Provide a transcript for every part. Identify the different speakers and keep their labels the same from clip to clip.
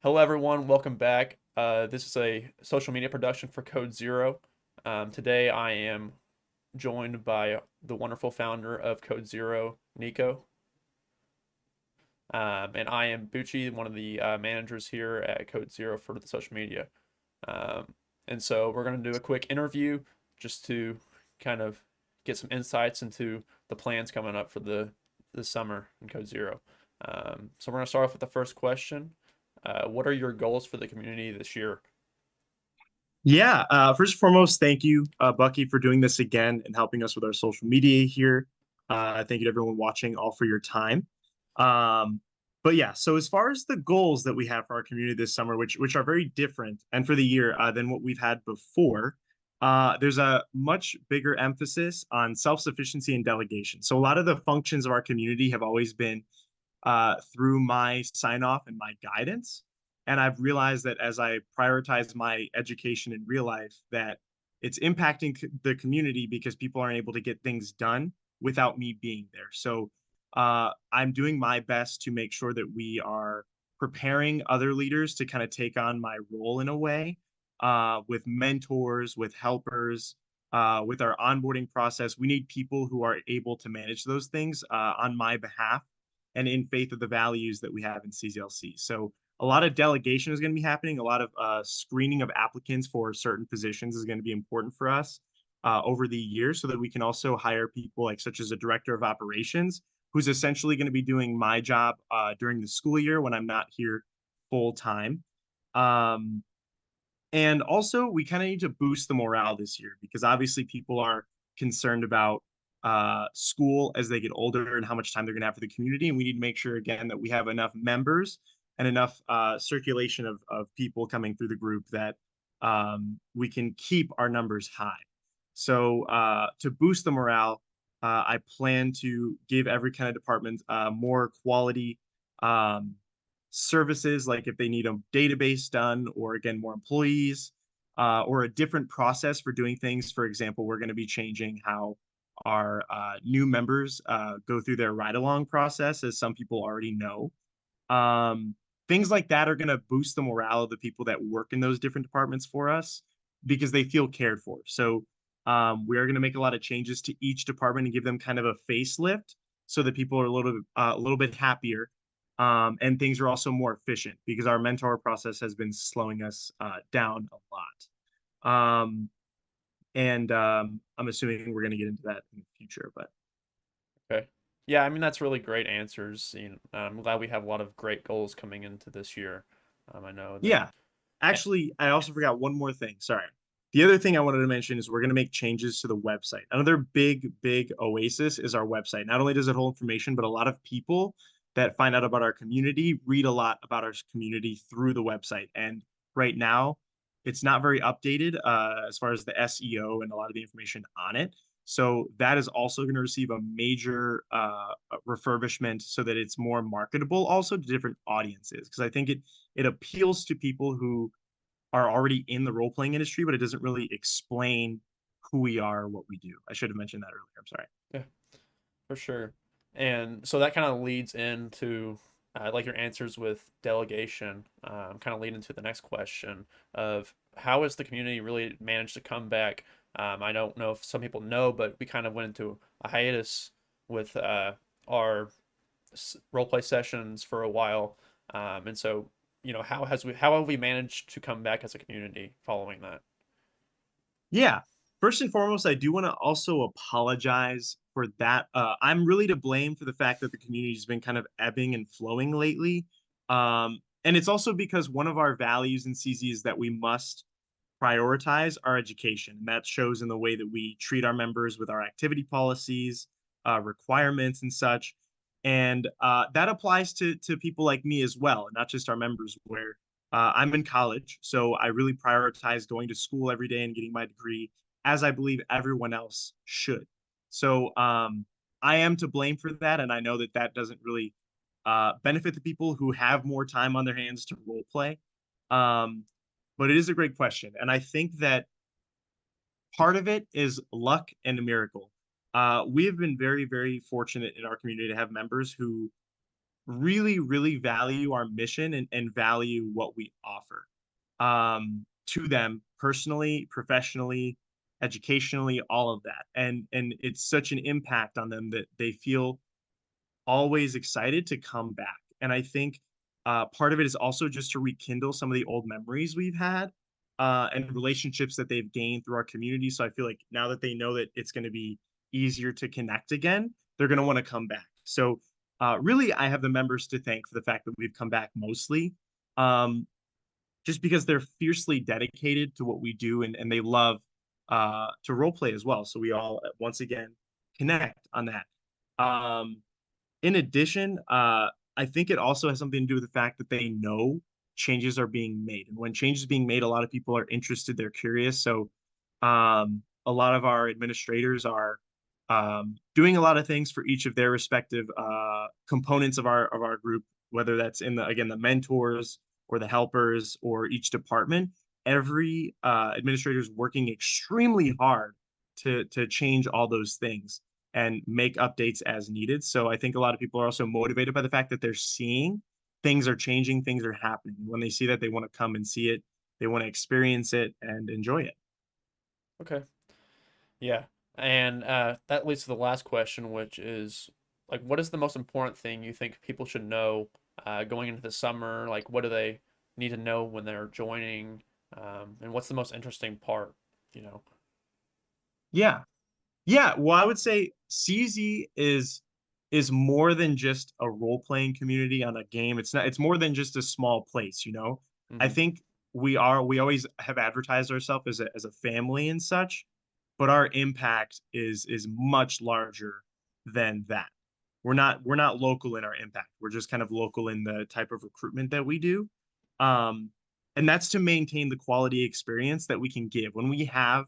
Speaker 1: Hello, everyone. Welcome back. This is a social media production for Code Zero. Today, I am joined by the wonderful founder of Code Zero, Nico. And I am Bucci, one of the managers here at Code Zero for the social media. And so, we're going to do a quick interview just to kind of get some insights into the plans coming up for the summer in Code Zero. So, we're going to start off with the first question. What are your goals for the community this year?
Speaker 2: Yeah, first and foremost, thank you, Bucky, for doing this again and helping us with our social media here. Thank you to everyone watching, all for your time. Um, but yeah, so as far as the goals that we have for our community this summer, which are very different, and for the year than what we've had before, there's a much bigger emphasis on self-sufficiency and delegation. So a lot of the functions of our community have always been through my sign off and my guidance. And I've realized that as I prioritize my education in real life, that it's impacting the community because people aren't able to get things done without me being there. So I'm doing my best to make sure that we are preparing other leaders to kind of take on my role in a way with mentors, with helpers, with our onboarding process. We need people who are able to manage those things on my behalf and in faith of the values that we have in CZLC. So a lot of delegation is going to be happening. A lot of screening of applicants for certain positions is going to be important for us over the year, so that we can also hire people like such as a director of operations, who's essentially going to be doing my job during the school year when I'm not here full time. Um, and also, we kind of need to boost the morale this year because obviously people are concerned about school as they get older and how much time they're going to have for the community. And we need to make sure, again, that we have enough members and enough circulation of people coming through the group that we can keep our numbers high. So, to boost the morale, I plan to give every kind of department more quality um, services, like if they need a database done, or again, more employees, or a different process for doing things. For example, we're going to be changing how our new members go through their ride along process, as some people already know. Um, Things like that are going to boost the morale of the people that work in those different departments for us because they feel cared for. So we are going to make a lot of changes to each department and give them kind of a facelift so that people are a little bit happier, and things are also more efficient because our mentor process has been slowing us down a lot. And I'm assuming we're going to get into that in the future, but
Speaker 1: Okay. Yeah, I mean that's really great answers. I'm glad we have a lot of great goals coming into this year. I know that.
Speaker 2: yeah.
Speaker 1: eh,
Speaker 2: Actually, I also forgot one more thing. Sorry. The other thing I wanted to mention is we're going to make changes to the website. Another big oasis is our website. Not only does it hold information, but a lot of people that find out about our community read a lot about our community through the website. And right now, it's not very updated as far as the SEO and a lot of the information on it. So that is also going to receive a major refurbishment so that it's more marketable also to different audiences. Because I think it appeals to people who are already in the role playing industry, but it doesn't really explain who we are, what we do. I should have mentioned that earlier. I'm sorry.
Speaker 1: Yeah, for sure. And so that kind of leads into like your answers with delegation, kind of lead into the next question of how has the community really managed to come back? I don't know if some people know, but we kind of went into a hiatus with our role play sessions for a while. And so, how have we managed to come back as a community following that?
Speaker 2: Yeah. First and foremost, I do want to also apologize for that. I'm really to blame for the fact that the community has been kind of ebbing and flowing lately. And it's also because one of our values in CZ is that we must prioritize our education. And that shows in the way that we treat our members with our activity policies, requirements, and such. And that applies to people like me as well, not just our members, where I'm in college. So I really prioritize going to school every day and getting my degree, as I believe everyone else should. So I am to blame for that. And I know that that doesn't really benefit the people who have more time on their hands to role play. Um, but it is a great question. And I think that part of it is luck and a miracle. We have been very fortunate in our community to have members who really, really value our mission and value what we offer to them personally, professionally, educationally, all of that. And it's such an impact on them that they feel always excited to come back. And I think part of it is also just to rekindle some of the old memories we've had and relationships that they've gained through our community. So I feel like now that they know that it's going to be easier to connect again, they're going to want to come back. So really, I have the members to thank for the fact that we've come back mostly. Just because they're fiercely dedicated to what we do and they love to role play as well. So we all once again connect on that. Um, in addition, I think it also has something to do with the fact that they know changes are being made. And when changes are being made, a lot of people are interested, they're curious. So a lot of our administrators are doing a lot of things for each of their respective components of our group, whether that's in the again the mentors or the helpers or each department. Every administrator is working extremely hard to change all those things and make updates as needed. So I think a lot of people are also motivated by the fact that they're seeing things are changing, things are happening. When they see that, they want to come and see it, they want to experience it and enjoy it.
Speaker 1: Okay. Yeah. And that leads to the last question, which is like, what is the most important thing you think people should know going into the summer? Like, what do they need to know when they're joining? And what's the most interesting part, you know?
Speaker 2: Yeah. Yeah, well, I would say CZ is more than just a role-playing community on a game. It's more than just a small place, you know. I
Speaker 1: Hmm.
Speaker 2: think we always have advertised ourselves as a family and such, but our impact is much larger than that. We're not local in our impact. We're just kind of local in the type of recruitment that we do. Um, and that's to maintain the quality experience that we can give. When we have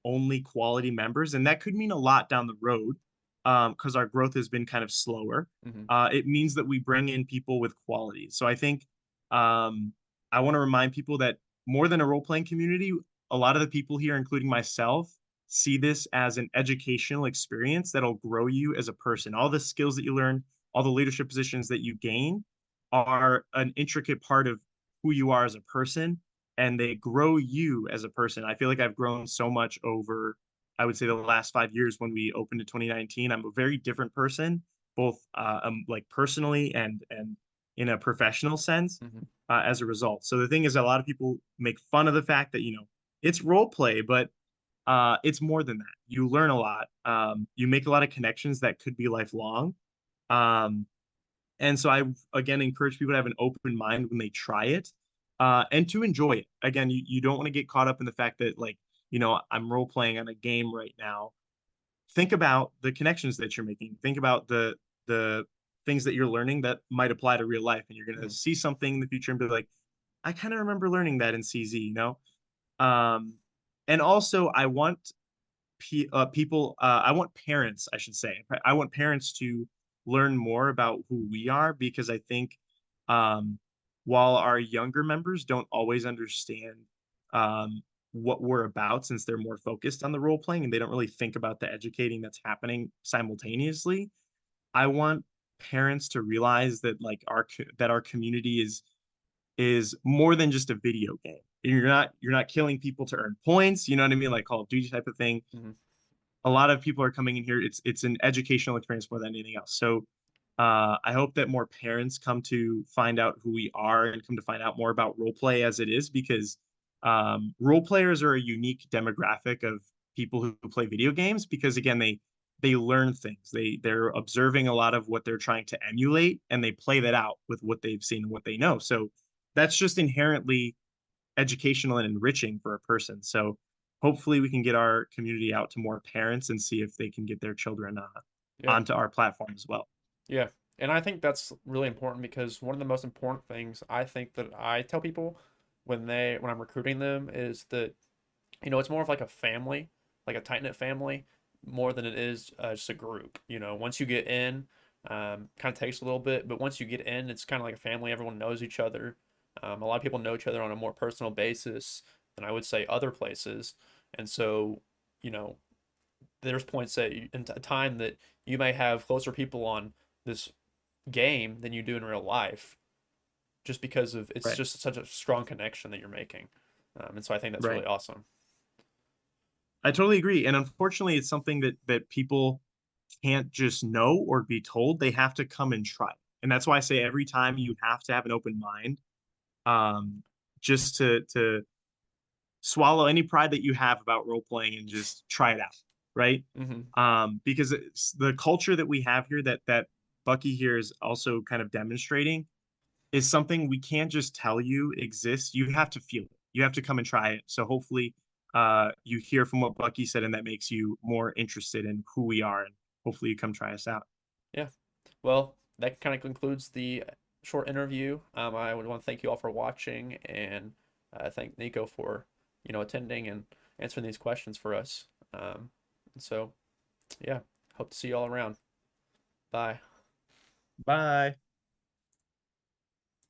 Speaker 2: only quality members, and that could mean a lot down the road because our growth has been kind of slower.
Speaker 1: Hmm.
Speaker 2: It means that we bring in people with quality. So I think I want to remind people that more than a role playing community, a lot of the people here, including myself, see this as an educational experience that'll grow you as a person. All the skills that you learn, all the leadership positions that you gain are an intricate part of who you are as a person and they grow you as a person. I feel like I've grown so much over, I would say, the last 5 years when we opened in 2019. I'm a very different person, both like personally and in a professional sense
Speaker 1: Hmm.
Speaker 2: as a result. So the thing is, a lot of people make fun of the fact that it's role play, but it's more than that. You learn a lot. You make a lot of connections that could be lifelong. Um, and so I again encourage people to have an open mind when they try it, and to enjoy it. Again, you don't want to get caught up in the fact that like, I'm role playing on a game right now. Think about the connections that you're making. Think about the things that you're learning that might apply to real life, and you're gonna
Speaker 1: Hmm.
Speaker 2: see something in the future and be like, I kind of remember learning that in CZ. Um, and also I want people I want parents, I should say, I want parents to learn more about who we are because I think um while our younger members don't always understand what we're about since they're more focused on the role playing and they don't really think about the educating that's happening simultaneously. I want parents to realize that like that our community is more than just a video game. You're not killing people to earn points, you know what I mean, like Call of Duty type of thing.
Speaker 1: Hmm.
Speaker 2: A lot of people are coming in here. It's an educational experience more than anything else. So I hope that more parents come to find out who we are and come to find out more about role play as it is because role players are a unique demographic of people who play video games because again they learn things. They're observing a lot of what they're trying to emulate and they play that out with what they've seen and what they know. So that's just inherently educational and enriching for a person. So hopefully we can get our community out to more parents and see if they can get their children
Speaker 1: Yeah.
Speaker 2: onto our platform as well.
Speaker 1: Yeah. And I think that's really important because one of the most important things I think that I tell people when I'm recruiting them is that, it's more of like a family, like a tight-knit family, more than it is just a group. Once you get in, kind of takes a little bit, but once you get in, it's kind of like a family. Everyone knows each other. A lot of people know each other on a more personal basis than I would say other places. And so, you know, there's points that in a time that you may have closer people on this game than you do in real life, just because of it's
Speaker 2: Right.
Speaker 1: just such a strong connection that you're making. And so I think that's
Speaker 2: Right.
Speaker 1: really awesome.
Speaker 2: I totally agree. And unfortunately, it's something that people can't just know or be told. They have to come and try. And that's why I say every time you have to have an open mind, um, just to swallow any pride that you have about role playing and just try it out, right?
Speaker 1: Hmm.
Speaker 2: Because it's the culture that we have here that Bucky here is also kind of demonstrating is something we can't just tell you exists. You have to feel it. You have to come and try it. So hopefully, you hear from what Bucky said, and that makes you more interested in who we are, and hopefully, you come try us out.
Speaker 1: Yeah. Well, that kind of concludes the short interview. I would want to thank you all for watching and thank Nico for, attending and answering these questions for us. And so, yeah, hope to see you all around. Bye.
Speaker 2: Bye.